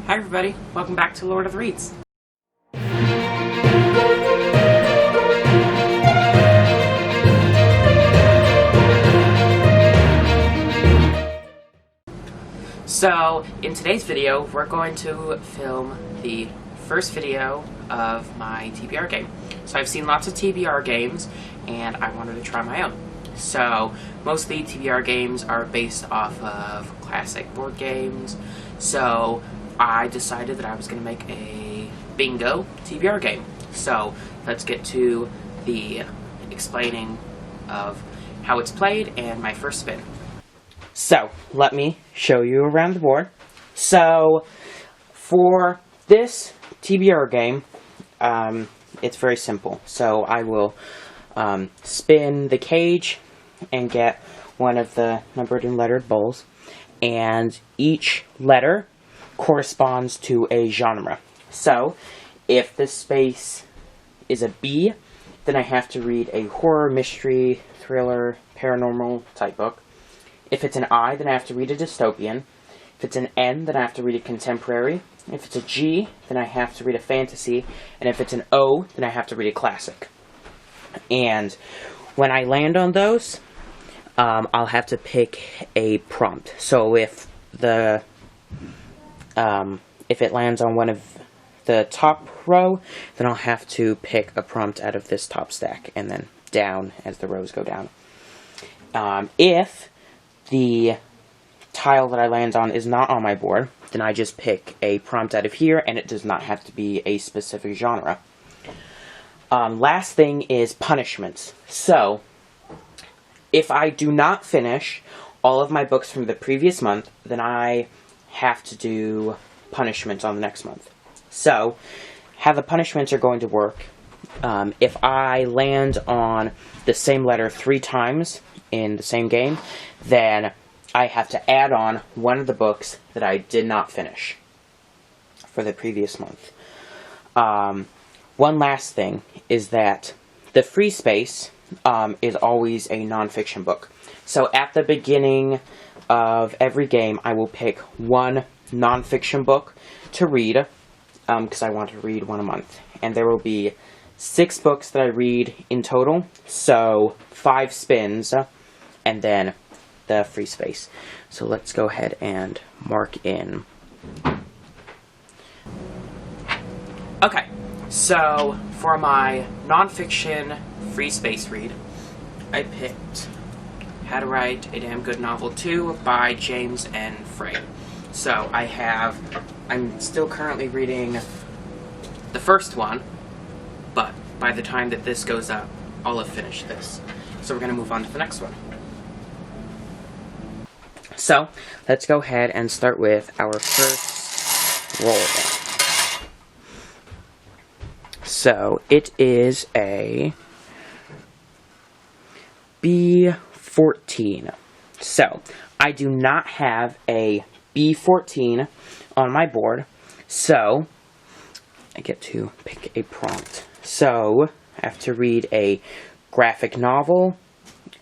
Hi everybody, welcome back to Lord of the Reads. So, in today's video, we're going to film the first video of my TBR game. So I've seen lots of TBR games, and I wanted to try my own. So, mostly TBR games are based off of classic board games, so I decided that I was going to make a bingo TBR game. So, let's get to the explaining of how it's played and my first spin. So, let me show you around the board. So, for this TBR game, it's very simple. So, I will spin the cage and get one of the numbered and lettered bowls, and each letter corresponds to a genre. So, if this space is a B, then I have to read a horror, mystery, thriller, paranormal type book. If it's an I, then I have to read a dystopian. If it's an N, then I have to read a contemporary. If it's a G, then I have to read a fantasy. And if it's an O, then I have to read a classic. And when I land on those, I'll have to pick a prompt. So if it lands on one of the top row, then I'll have to pick a prompt out of this top stack, and then down as the rows go down. If the tile that I land on is not on my board, then I just pick a prompt out of here, and it does not have to be a specific genre. Last thing is punishments. So, if I do not finish all of my books from the previous month, then I have to do punishments on the next month. So, how the punishments are going to work, if I land on the same letter 3 times in the same game, then I have to add on one of the books that I did not finish for the previous month. One last thing is that the free space is always a nonfiction book. So at the beginning of every game, I will pick one nonfiction book to read, because I want to read one a month. And there will be 6 books that I read in total, so 5 spins, and then the free space. So let's go ahead and mark in. Okay, so for my nonfiction free space read, I picked How to Write a Damn Good Novel 2 by James N. Frey. So I'm still currently reading the first one, but by the time that this goes up, I'll have finished this. So we're going to move on to the next one. So, let's go ahead and start with our first roll. So, it is a B14. So, I do not have a B14 on my board, so I get to pick a prompt. So, I have to read a graphic novel,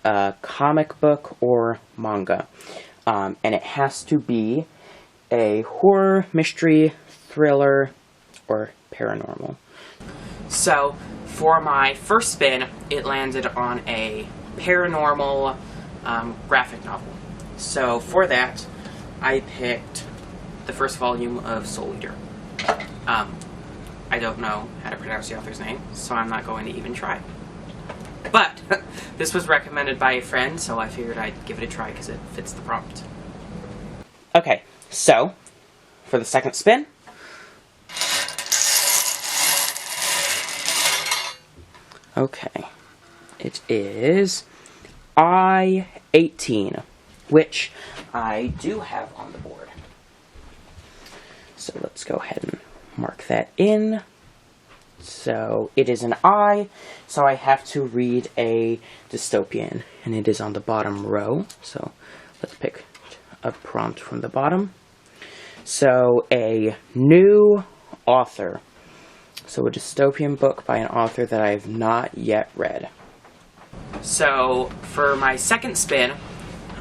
a comic book, or manga. And it has to be a horror, mystery, thriller, or paranormal. So, for my first spin, it landed on a paranormal graphic novel. So, for that, I picked the first volume of Soul Eater. I don't know how to pronounce the author's name, so I'm not going to even try. But, this was recommended by a friend, so I figured I'd give it a try because it fits the prompt. Okay, so, for the second spin, okay, it is I-18, which I do have on the board. So let's go ahead and mark that in. So it is an I, so I have to read a dystopian, and it is on the bottom row. So let's pick a prompt from the bottom. So a new author. So a dystopian book by an author that I have not yet read. So for my second spin,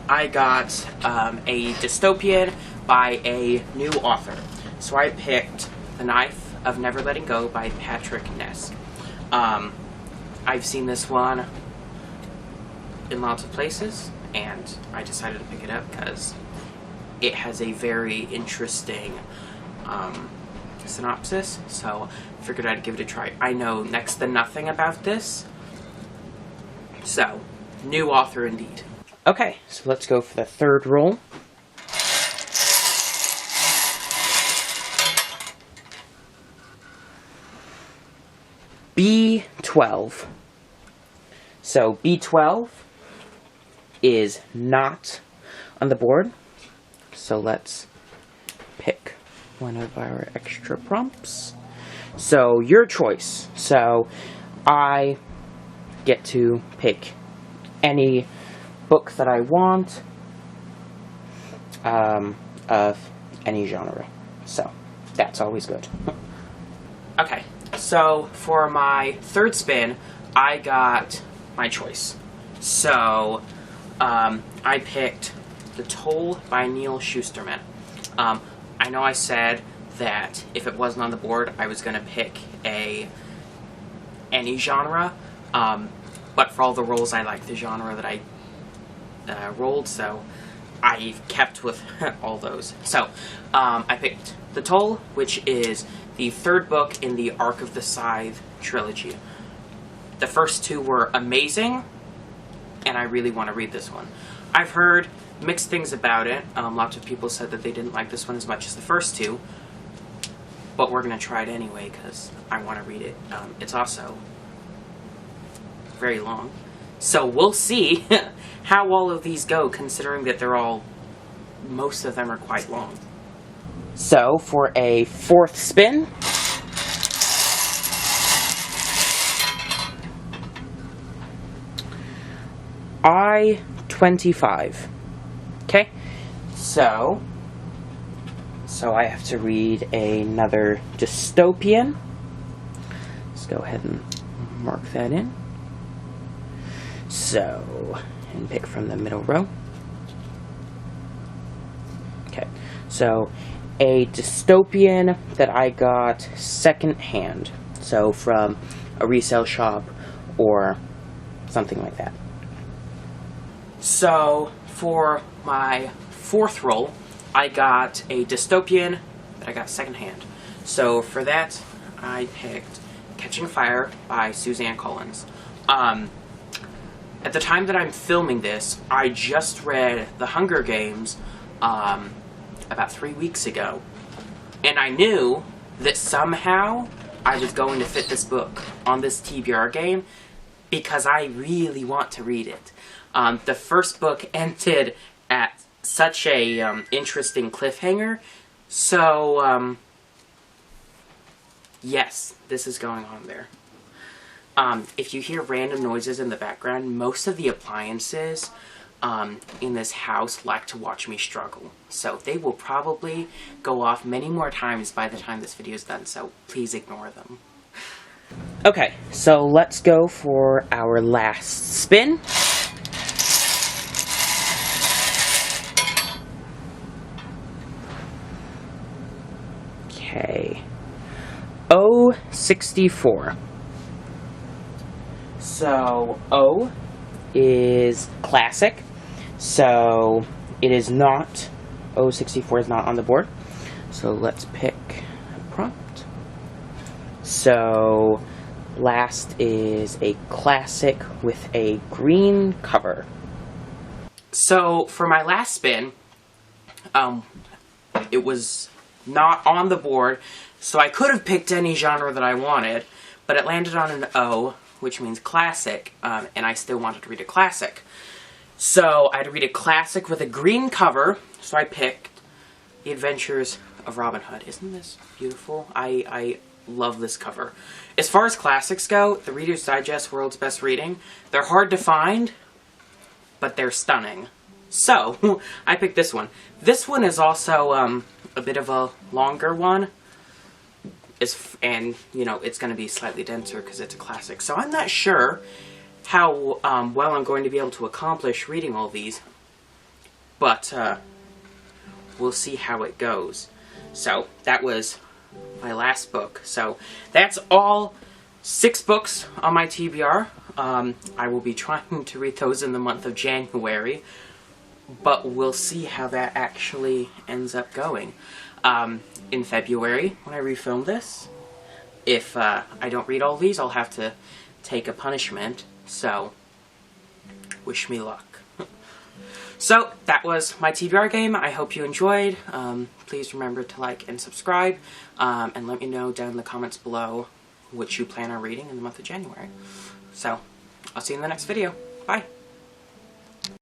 I got a dystopian by a new author. So I picked The Knife of Never Letting Go by Patrick Ness. I've seen this one in lots of places, and I decided to pick it up because it has a very interesting synopsis, so I figured I'd give it a try. I know next to nothing about this, so new author indeed. Okay, so let's go for the third roll. B12. So B12 is not on the board. So let's pick one of our extra prompts. So your choice. So I get to pick any book that I want of any genre. So that's always good. Okay, so for my third spin, I got my choice. So I picked The Toll by Neal Shusterman. I know I said that if it wasn't on the board, I was going to pick any genre, but for all the rolls, I like the genre that I rolled, so I kept with all those. So I picked The Toll, which is the third book in the Arc of the Scythe trilogy. The first two were amazing, and I really want to read this one. I've heard mixed things about it. Lots of people said that they didn't like this one as much as the first two, but we're going to try it anyway because I want to read it. It's also very long, so we'll see how all of these go, considering that most of them are quite long. So for a fourth spin, I-25. Okay, so I have to read another dystopian. Let's go ahead and mark that in. So, and pick from the middle row. Okay, so a dystopian that I got secondhand, so from a resale shop or something like that. So for my fourth roll, I got a dystopian that I got secondhand. So for that, I picked Catching Fire by Suzanne Collins. At the time that I'm filming this, I just read The Hunger Games about 3 weeks ago. And I knew that somehow I was going to fit this book on this TBR game because I really want to read it. The first book ended at such a interesting cliffhanger, so yes, this is going on there. If you hear random noises in the background, most of the appliances in this house like to watch me struggle, so they will probably go off many more times by the time this video is done, so please ignore them. Okay, so let's go for our last spin. Okay, O64. So O is classic, so it is not, O64 is not on the board. So let's pick a prompt. So last is a classic with a green cover. So for my last spin, it was not on the board, so I could have picked any genre that I wanted, but it landed on an O, which means classic, and I still wanted to read a classic. So I had to read a classic with a green cover, so I picked The Adventures of Robin Hood. Isn't this beautiful? I love this cover. As far as classics go, the Reader's Digest World's Best Reading, they're hard to find, but they're stunning. So, I picked this one. This one is also a bit of a longer one. And, you know, it's going to be slightly denser because it's a classic. So I'm not sure how well I'm going to be able to accomplish reading all these. But we'll see how it goes. So that was my last book. So that's all 6 books on my TBR. I will be trying to read those in the month of January, but we'll see how that actually ends up going. In February, when I refilm this, if I don't read all these, I'll have to take a punishment, so wish me luck. So, that was my TBR game. I hope you enjoyed. Please remember to like and subscribe, and let me know down in the comments below what you plan on reading in the month of January. So, I'll see you in the next video. Bye!